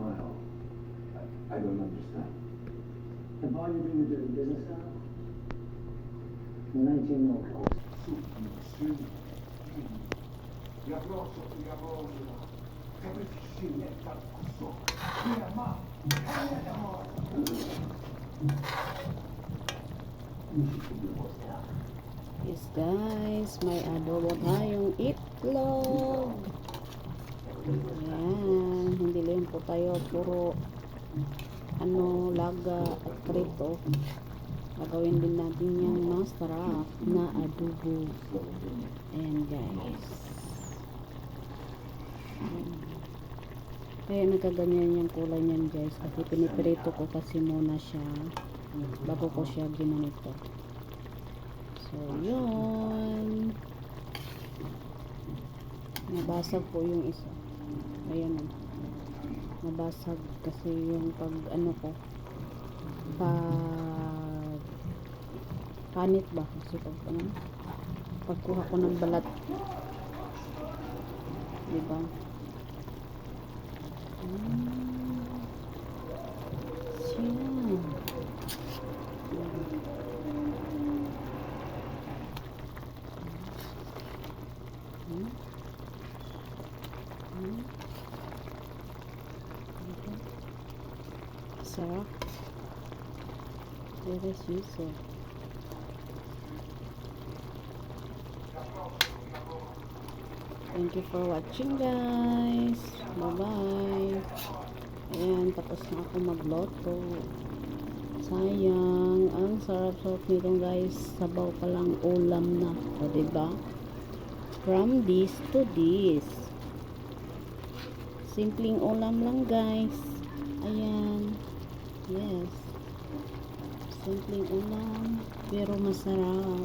smile. I don't understand. The bar you're doing the dirty business out of? The 19 locals. Yes guys, may adobo tayong itlog. Ayan, hindi lang po tayo puro laga at prito. Gagawin din natin yung masarap na adobo. Ayan guys. Kaya nagkaganyan yung kulay niyan guys, kasi piniprito ko kasi muna siya bago ko siya ginanito. So yun, nabasag po yung isa. Ayan o, nabasag kasi yung pag ko, panit ba kasi pagkuha ko ng balat, diba? Sarap. Very sweet. Thank you for watching guys. Bye bye. Ayan, tapos na ako magloto. Sayang, ang sarap-sarap nito guys. Sabaw pa lang, ulam na. O diba? From this to this. Simpleng ulam lang guys. Ayan. Yes. Simpleng ulam, pero masarap.